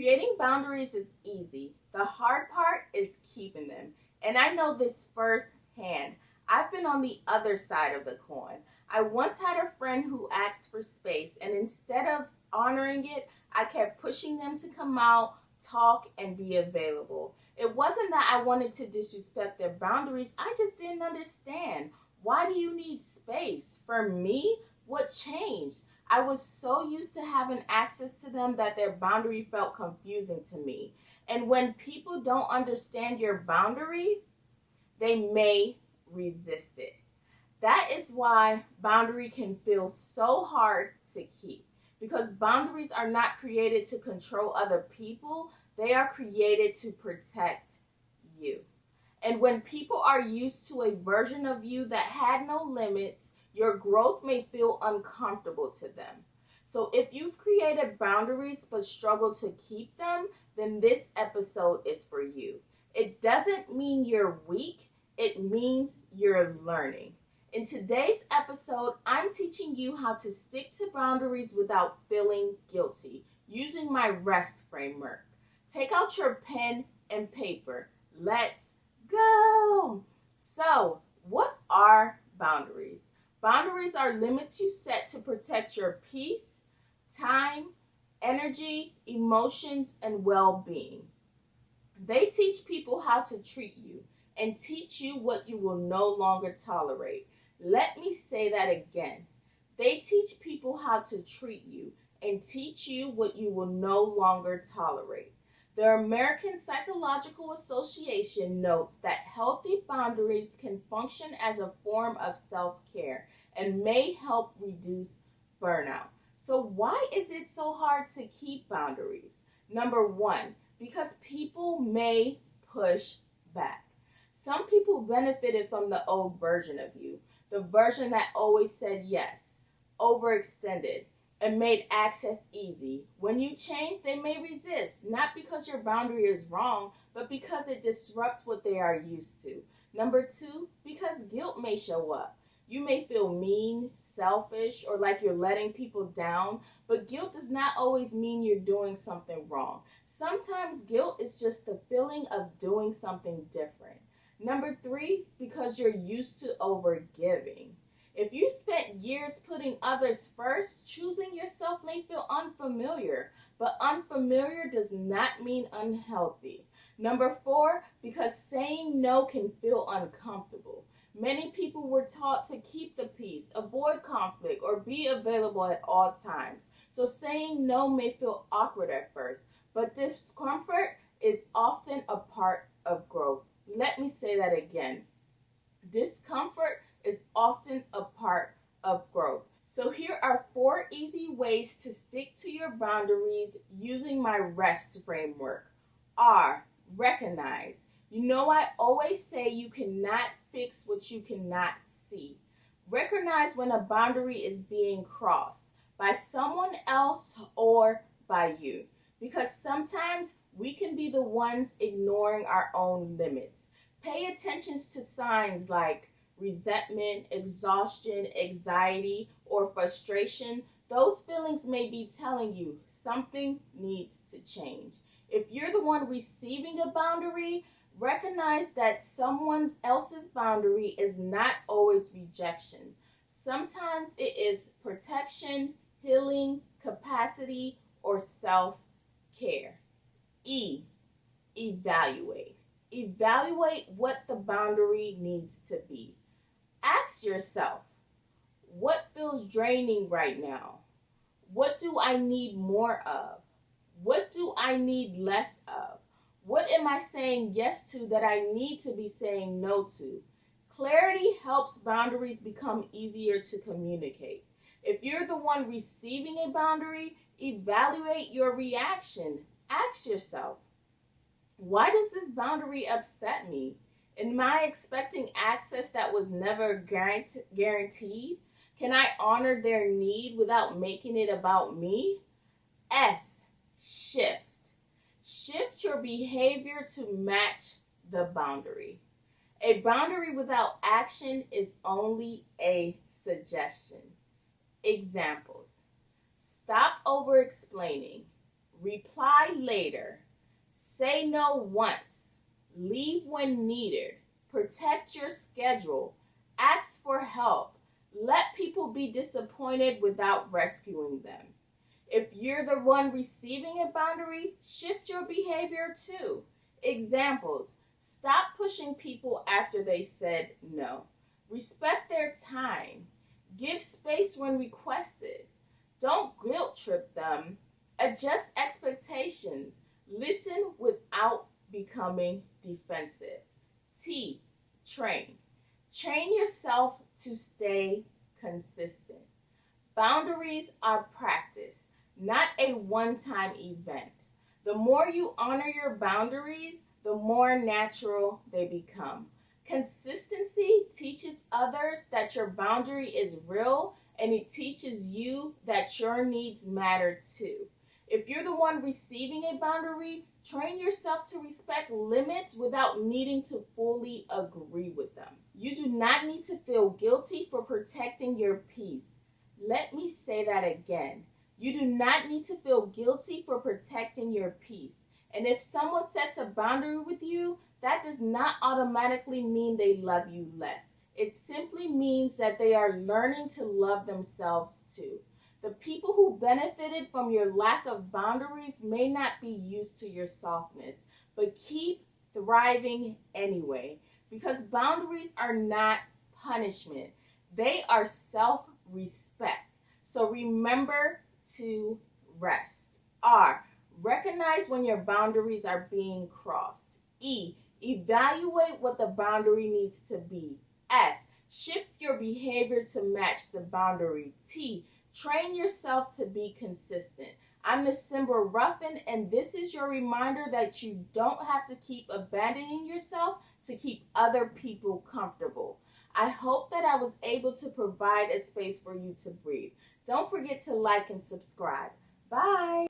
Creating boundaries is easy. The hard part is keeping them. And I know this firsthand. I've been on the other side of the coin. I once had a friend who asked for space, and instead of honoring it, I kept pushing them to come out, talk, and be available. It wasn't that I wanted to disrespect their boundaries, I just didn't understand. Why do you need space? For me, what changed? I was so used to having access to them that their boundary felt confusing to me. And when people don't understand your boundary, they may resist it. That is why boundary can feel so hard to keep. Because boundaries are not created to control other people, they are created to protect you. And when people are used to a version of you that had no limits, your growth may feel uncomfortable to them. So if you've created boundaries but struggle to keep them, then this episode is for you. It doesn't mean you're weak, it means you're learning. In today's episode, I'm teaching you how to stick to boundaries without feeling guilty, using my REST framework. Take out your pen and paper. Let's go! So, what are boundaries? Boundaries are limits you set to protect your peace, time, energy, emotions, and well-being. They teach people how to treat you and teach you what you will no longer tolerate. Let me say that again. They teach people how to treat you and teach you what you will no longer tolerate. The American Psychological Association notes that healthy boundaries can function as a form of self-care and may help reduce burnout. So why is it so hard to keep boundaries? Number one, because people may push back. Some people benefited from the old version of you, the version that always said yes, overextended, and made access easy. When you change, they may resist, not because your boundary is wrong, but because it disrupts what they are used to. Number two, because guilt may show up. You may feel mean, selfish, or like you're letting people down, but guilt does not always mean you're doing something wrong. Sometimes guilt is just the feeling of doing something different. Number three, because you're used to overgiving. If you spent years putting others first, choosing yourself may feel unfamiliar, but unfamiliar does not mean unhealthy. Number four, because saying no can feel uncomfortable. Many people were taught to keep the peace, avoid conflict, or be available at all times. So saying no may feel awkward at first, but discomfort is often a part of growth. Let me say that again. Discomfort is often a part of growth. So here are 4 easy ways to stick to your boundaries using my REST framework. R, recognize. You know I always say you cannot fix what you cannot see. Recognize when a boundary is being crossed by someone else or by you. Because sometimes we can be the ones ignoring our own limits. Pay attention to signs like resentment, exhaustion, anxiety, or frustration. Those feelings may be telling you something needs to change. If you're the one receiving a boundary, recognize that someone else's boundary is not always rejection. Sometimes it is protection, healing, capacity, or self-care. E, evaluate. Evaluate what the boundary needs to be. Ask yourself, what feels draining right now? What do I need more of? What do I need less of? What am I saying yes to that I need to be saying no to? Clarity helps boundaries become easier to communicate. If you're the one receiving a boundary, evaluate your reaction. Ask yourself, why does this boundary upset me? Am I expecting access that was never guaranteed? Can I honor their need without making it about me? S, shift. Shift your behavior to match the boundary. A boundary without action is only a suggestion. Examples. Stop over-explaining. reply later, say no once, leave when needed, protect your schedule, ask for help, let people be disappointed without rescuing them. If you're the one receiving a boundary, shift your behavior too. Examples: stop pushing people after they said no. Respect their time. Give space when requested. Don't guilt trip them. Adjust expectations. Listen without becoming defensive. T, train. Train yourself to stay consistent. Boundaries are practice, not a one-time event. The more you honor your boundaries, the more natural they become. Consistency teaches others that your boundary is real, and it teaches you that your needs matter too. If you're the one receiving a boundary, train yourself to respect limits without needing to fully agree with them. You do not need to feel guilty for protecting your peace. Let me say that again. You do not need to feel guilty for protecting your peace. And if someone sets a boundary with you, that does not automatically mean they love you less. It simply means that they are learning to love themselves too. The people who benefited from your lack of boundaries may not be used to your softness, but keep thriving anyway, because boundaries are not punishment. They are self-respect. So remember to rest. R, recognize when your boundaries are being crossed. E, evaluate what the boundary needs to be. S, shift your behavior to match the boundary. T, train yourself to be consistent. I'm Nassimbwa Ruffin, and this is your reminder that you don't have to keep abandoning yourself to keep other people comfortable. I hope that I was able to provide a space for you to breathe. Don't forget to like and subscribe. Bye.